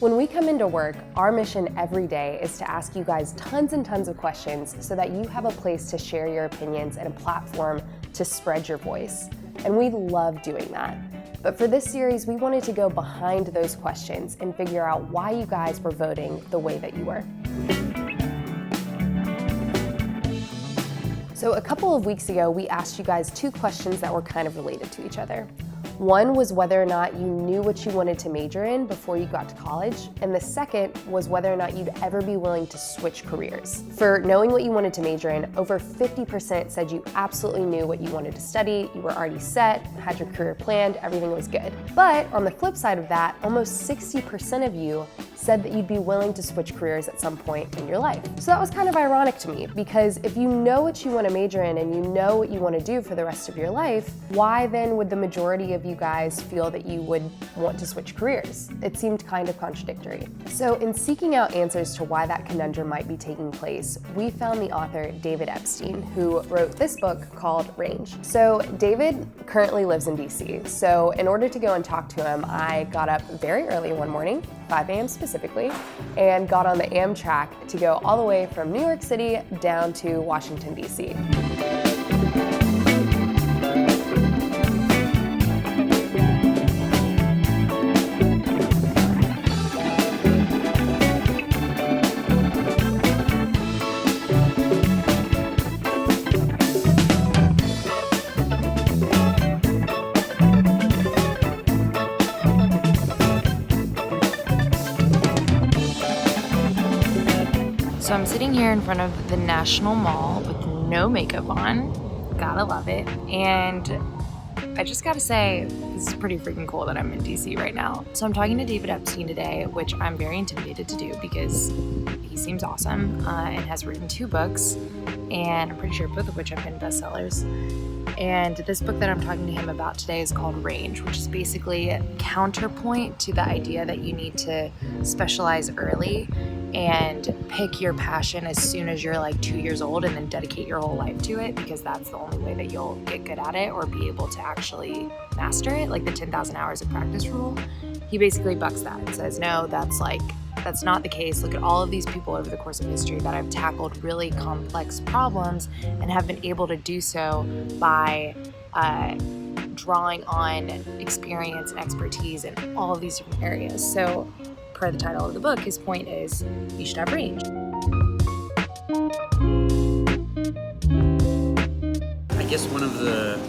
When we come into work, our mission every day is to ask you guys tons and tons of questions so that you have a place to share your opinions and a platform to spread your voice. And we love doing that. But for this series, we wanted to go behind those questions and figure out why you guys were voting the way that you were. So a couple of weeks ago, we asked you guys two questions that were kind of related to each other. One was whether or not you knew what you wanted to major in before you got to college, and the second was whether or not you'd ever be willing to switch careers. For knowing what you wanted to major in, over 50% said you absolutely knew what you wanted to study, you were already set, had your career planned, everything was good. But on the flip side of that, almost 60% of you said that you'd be willing to switch careers at some point in your life. So that was kind of ironic to me, because if you know what you want to major in and you know what you want to do for the rest of your life, why then would the majority of you guys feel that you would want to switch careers? It seemed kind of contradictory. So in seeking out answers to why that conundrum might be taking place, we found the author David Epstein, who wrote this book called Range. So David currently lives in DC. So in order to go and talk to him, I got up very early one morning, 5 a.m. specifically, and got on the Amtrak to go all the way from New York City down to Washington, D.C. So I'm sitting here in front of the National Mall with no makeup on. Gotta love it. And I just gotta say, this is pretty freaking cool that I'm in DC right now. So I'm talking to David Epstein today, which I'm very intimidated to do because he seems awesome and has written 2 books, and I'm pretty sure both of which have been bestsellers. And this book that I'm talking to him about today is called Range, which is basically a counterpoint to the idea that you need to specialize early and pick your passion as soon as you're like 2 years old and then dedicate your whole life to it, because that's the only way that you'll get good at it or be able to actually master it, like the 10,000 hours of practice rule. He basically bucks that and says, no, that's not the case. Look at all of these people over the course of history that have tackled really complex problems and have been able to do so by drawing on experience and expertise in all of these different areas. So per the title of the book, his point is you should have range. I guess one of the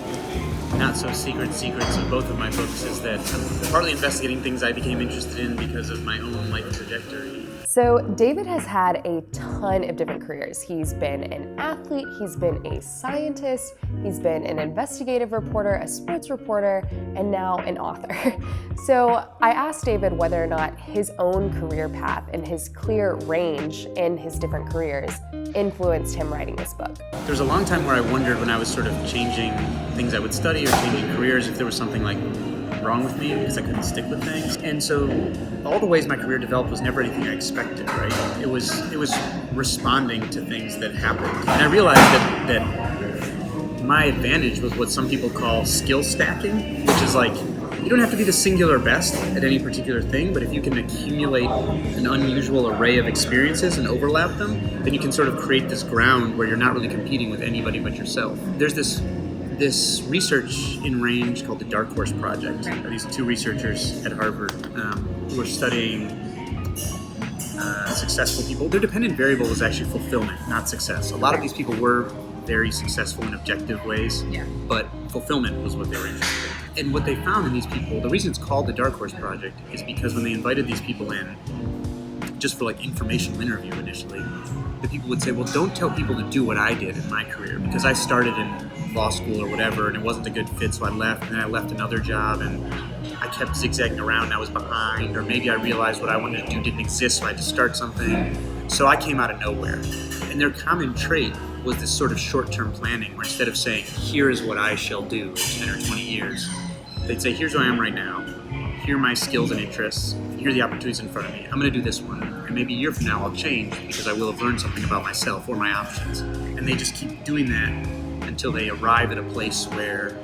not so secrets of both of my books is that I'm partly investigating things I became interested in because of my own life trajectory. So David has had a ton of different careers. He's been an athlete, he's been a scientist, he's been an investigative reporter, a sports reporter, and now an author. So I asked David whether or not his own career path and his clear range in his different careers influenced him writing this book. There was a long time where I wondered, when I was sort of changing things I would study or changing careers, if there was something like wrong with me because I couldn't stick with things. And so all the ways my career developed was never anything I expected, right? It was responding to things that happened. And I realized that my advantage was what some people call skill stacking, which is like, you don't have to be the singular best at any particular thing, but if you can accumulate an unusual array of experiences and overlap them, then you can sort of create this ground where you're not really competing with anybody but yourself. There's this research in Range called the Dark Horse Project. These 2 researchers at Harvard who are studying successful people. Their dependent variable was actually fulfillment, not success. A lot of these people were very successful in objective ways, but fulfillment was what they were interested in. And what they found in these people, the reason it's called the Dark Horse Project is because when they invited these people in, just for like informational interview initially, the people would say, well, don't tell people to do what I did in my career, because I started in law school or whatever and it wasn't a good fit, so I left, and then I left another job and I kept zigzagging around and I was behind, or maybe I realized what I wanted to do didn't exist, so I had to start something. So I came out of nowhere. And their common trait was this sort of short-term planning, where instead of saying, here is what I shall do in 10 or 20 years, they'd say, here's who I am right now, here are my skills and interests, here are the opportunities in front of me, I'm going to do this one, and maybe a year from now I'll change because I will have learned something about myself or my options. And they just keep doing that until they arrive at a place where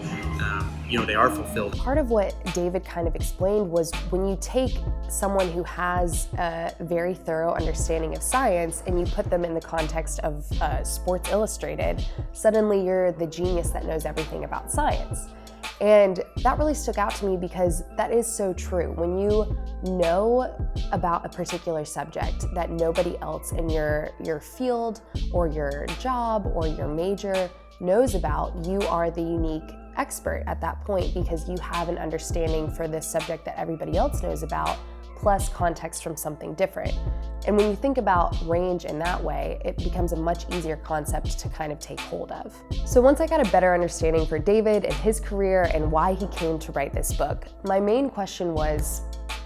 they are fulfilled. Part of what David kind of explained was when you take someone who has a very thorough understanding of science and you put them in the context of Sports Illustrated, suddenly you're the genius that knows everything about science. And that really stuck out to me because that is so true. When you know about a particular subject that nobody else in your field or your job or your major knows about, you are the unique expert at that point because you have an understanding for this subject that everybody else knows about, plus context from something different. And when you think about range in that way, it becomes a much easier concept to kind of take hold of. So once I got a better understanding for David and his career and why he came to write this book, my main question was,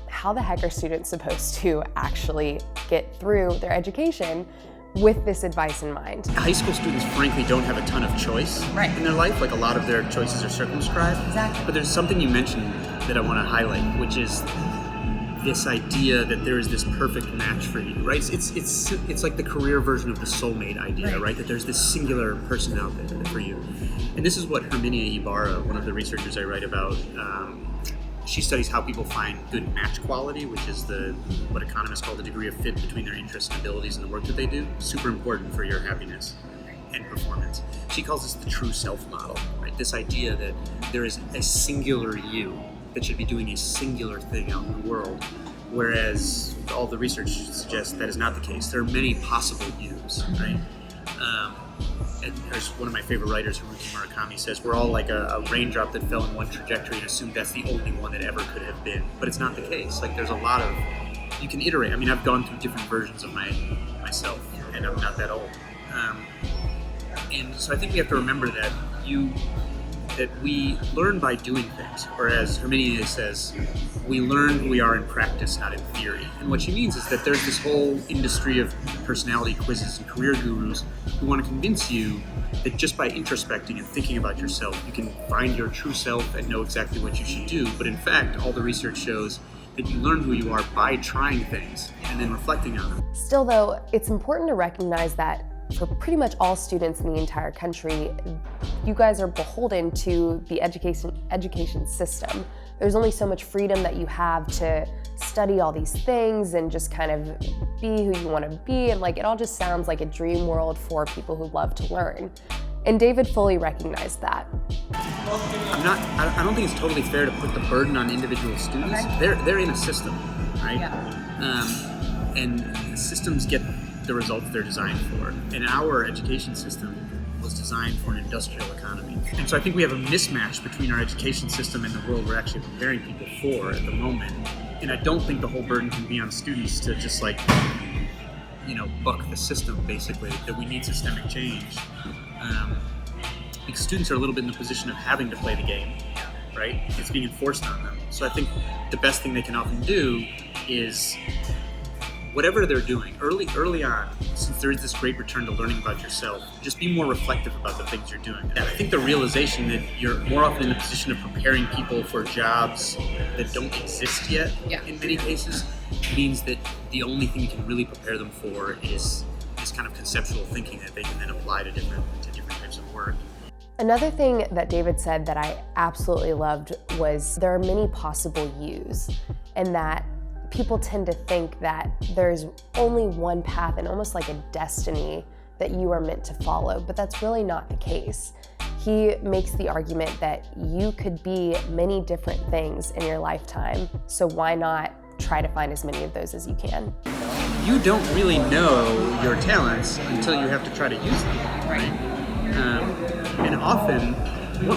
how the heck are students supposed to actually get through their education with this advice in mind? High school students, frankly, don't have a ton of choice in their life. Like, a lot of their choices are circumscribed. Exactly. But there's something you mentioned that I want to highlight, which is this idea that there is this perfect match for you, right? It's like the career version of the soulmate idea, right? That there's this singular person out there for you. And this is what Herminia Ibarra, one of the researchers I write about, she studies how people find good match quality, which is what economists call the degree of fit between their interests and abilities and the work that they do. Super important for your happiness and performance. She calls this the true self model, right? This idea that there is a singular you that should be doing a singular thing out in the world, whereas all the research suggests that is not the case. There are many possible yous, right? And there's one of my favorite writers, Haruki Murakami, says we're all like a raindrop that fell in one trajectory and assumed that's the only one that ever could have been. But it's not the case. Like, there's a lot of, you can iterate. I mean, I've gone through different versions of myself, and I'm not that old. And so I think we have to remember that we learn by doing things, or as Herminia says, we learn who we are in practice, not in theory. And what she means is that there's this whole industry of personality quizzes and career gurus who want to convince you that just by introspecting and thinking about yourself, you can find your true self and know exactly what you should do. But in fact, all the research shows that you learn who you are by trying things and then reflecting on them. Still though, it's important to recognize that for pretty much all students in the entire country, you guys are beholden to the education system. There's only so much freedom that you have to study all these things and just kind of be who you want to be, and like, it all just sounds like a dream world for people who love to learn. And David fully recognized that. I don't think it's totally fair to put the burden on individual students. They're in a system, right? Yeah. And systems get the results they're designed for. And our education system was designed for an industrial economy. And so I think we have a mismatch between our education system and the world we're actually preparing people for at the moment. And I don't think the whole burden can be on students to just buck the system, basically, that we need systemic change. Because students are a little bit in the position of having to play the game, right? It's being enforced on them. So I think the best thing they can often do is, whatever they're doing, early on, since there is this great return to learning about yourself, just be more reflective about the things you're doing. And I think the realization that you're more often in the position of preparing people for jobs that don't exist yet, in many cases, means that the only thing you can really prepare them for is this kind of conceptual thinking that they can then apply to different types of work. Another thing that David said that I absolutely loved was there are many possible yous, and that people tend to think that there's only one path and almost like a destiny that you are meant to follow, but that's really not the case. He makes the argument that you could be many different things in your lifetime, so why not try to find as many of those as you can? You don't really know your talents until you have to try to use them, right? And often,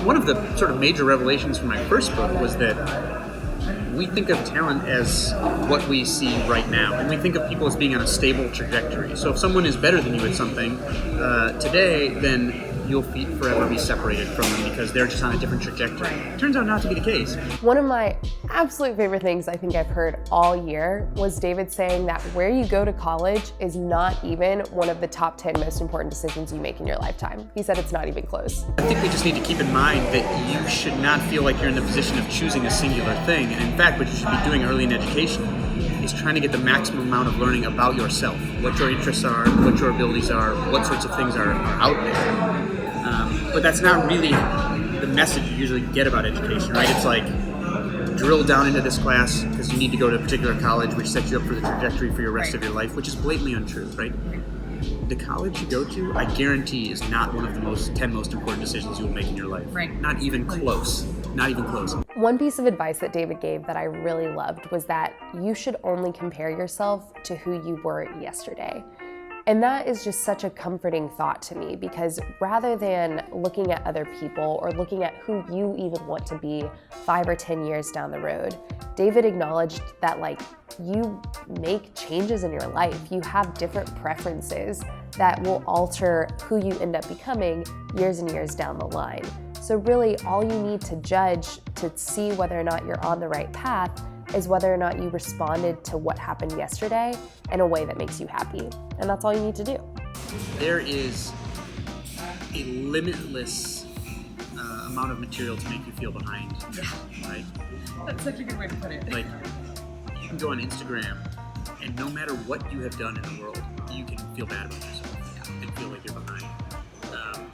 one of the sort of major revelations from my first book was that we think of talent as what we see right now, and we think of people as being on a stable trajectory. So if someone is better than you at something today, then you'll forever be separated from them because they're just on a different trajectory. It turns out not to be the case. One of my absolute favorite things I think I've heard all year was David saying that where you go to college is not even one of the top 10 most important decisions you make in your lifetime. He said it's not even close. I think we just need to keep in mind that you should not feel like you're in the position of choosing a singular thing. And in fact, what you should be doing early in education is trying to get the maximum amount of learning about yourself, what your interests are, what your abilities are, what sorts of things are out there. But that's not really the message you usually get about education, right? It's like, drill down into this class because you need to go to a particular college which sets you up for the trajectory for your rest of your life, which is blatantly untrue, right? The college you go to, I guarantee, is not one of the 10 most important decisions you will make in your life. Right. Not even close. Not even close. One piece of advice that David gave that I really loved was that you should only compare yourself to who you were yesterday. And that is just such a comforting thought to me, because rather than looking at other people or looking at who you even want to be 5 or 10 years down the road, David acknowledged that you make changes in your life. You have different preferences that will alter who you end up becoming years and years down the line. So really all you need to judge to see whether or not you're on the right path is whether or not you responded to what happened yesterday in a way that makes you happy. And that's all you need to do. There is a limitless amount of material to make you feel behind, right? That's such a good way to put it. Like, you can go on Instagram, and no matter what you have done in the world, you can feel bad about yourself and feel like you're behind.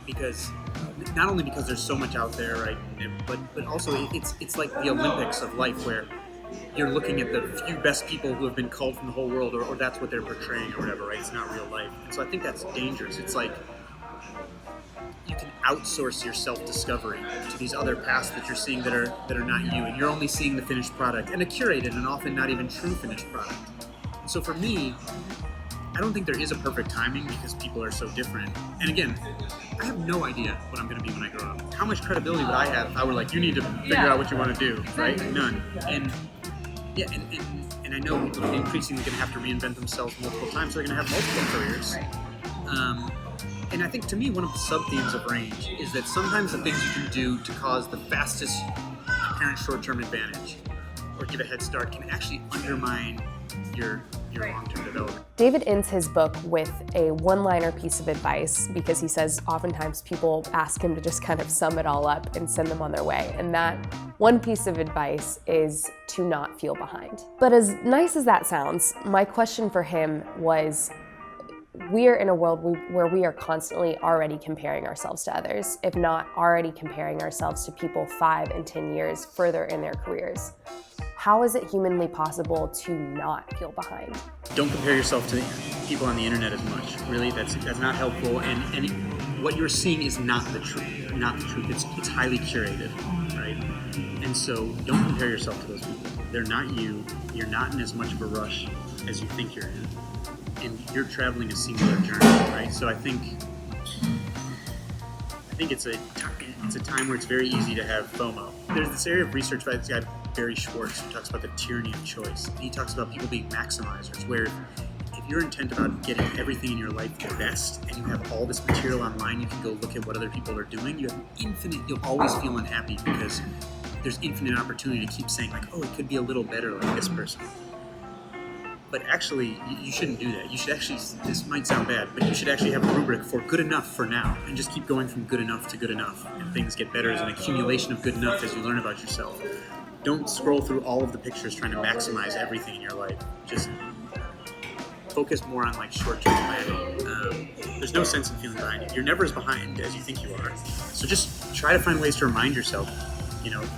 Because not only because there's so much out there, right, but also it's like the Olympics of life, where you're looking at the few best people who have been culled from the whole world, or that's what they're portraying or whatever, right? It's not real life. And so I think that's dangerous. It's like you can outsource your self-discovery to these other paths that you're seeing that are not you, and you're only seeing the finished product and a curated and often not even true finished product. So for me, I don't think there is a perfect timing because people are so different. And again, I have no idea what I'm going to be when I grow up. How much credibility would I have if I were like, you need to figure out what you want to do, right? None. And yeah, and I know people are increasingly going to have to reinvent themselves multiple times, so they're going to have multiple careers. And I think, to me, one of the sub-themes of range is that sometimes the things you can do to cause the fastest apparent short-term advantage or give a head start can actually undermine your long-term development. David ends his book with a one-liner piece of advice, because he says oftentimes people ask him to just kind of sum it all up and send them on their way. And that one piece of advice is to not feel behind. But as nice as that sounds, my question for him was, we are in a world where we are constantly already comparing ourselves to others, if not already comparing ourselves to people 5 and 10 years further in their careers. How is it humanly possible to not feel behind? Don't compare yourself to people on the internet as much. Really, that's not helpful. And what you're seeing is not the truth. Not the truth. It's highly curated, right? And so don't compare yourself to those people. They're not you. You're not in as much of a rush as you think you're in. And you're traveling a singular journey, right? So I think it's a time where it's very easy to have FOMO. There's this area of research by this guy, Barry Schwartz, who talks about the tyranny of choice. And he talks about people being maximizers, where if you're intent about getting everything in your life the best, and you have all this material online, you can go look at what other people are doing, you'll always feel unhappy because there's infinite opportunity to keep saying like, oh, it could be a little better like this person. But actually, you shouldn't do that. You should actually, this might sound bad, but you should actually have a rubric for good enough for now, and just keep going from good enough to good enough. And things get better as an accumulation of good enough as you learn about yourself. Don't scroll through all of the pictures trying to maximize everything in your life. Just focus more on like short-term planning. There's no sense in feeling behind. You're never as behind as you think you are. So just try to find ways to remind yourself,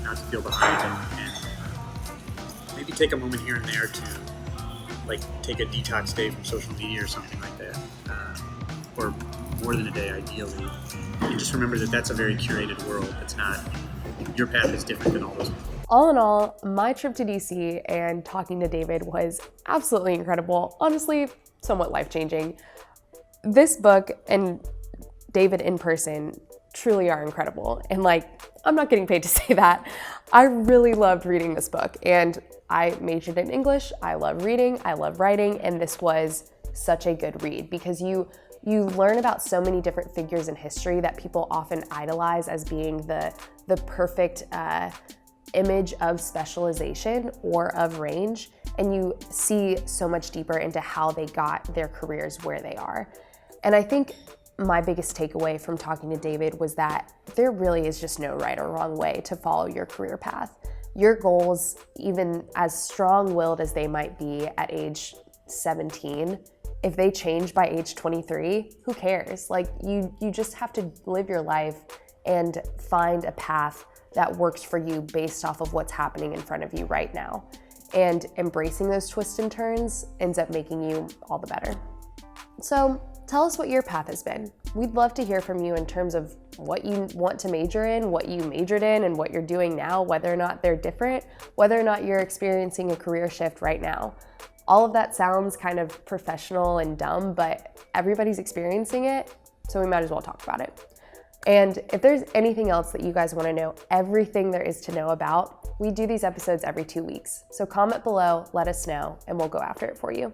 not to feel behind, and maybe take a moment here and there to like take a detox day from social media or something like that, or more than a day ideally, and just remember that that's a very curated world. It's not, your path is different than all those people. All in all, my trip to DC and talking to David was absolutely incredible, honestly, somewhat life-changing. This book and David in person truly are incredible, and I'm not getting paid to say that. I really loved reading this book, and I majored in English. I love reading, I love writing, and this was such a good read because you learn about so many different figures in history that people often idolize as being the perfect image of specialization or of range, and you see so much deeper into how they got their careers where they are. And I think my biggest takeaway from talking to David was that there really is just no right or wrong way to follow your career path. Your goals, even as strong-willed as they might be at age 17, if they change by age 23, who cares? You just have to live your life and find a path that works for you based off of what's happening in front of you right now. And embracing those twists and turns ends up making you all the better. So tell us what your path has been. We'd love to hear from you in terms of what you want to major in, what you majored in, and what you're doing now, whether or not they're different, whether or not you're experiencing a career shift right now. All of that sounds kind of professional and dumb, but everybody's experiencing it, so we might as well talk about it. And if there's anything else that you guys want to know, everything there is to know about, we do these episodes every 2 weeks. So comment below, let us know, and we'll go after it for you.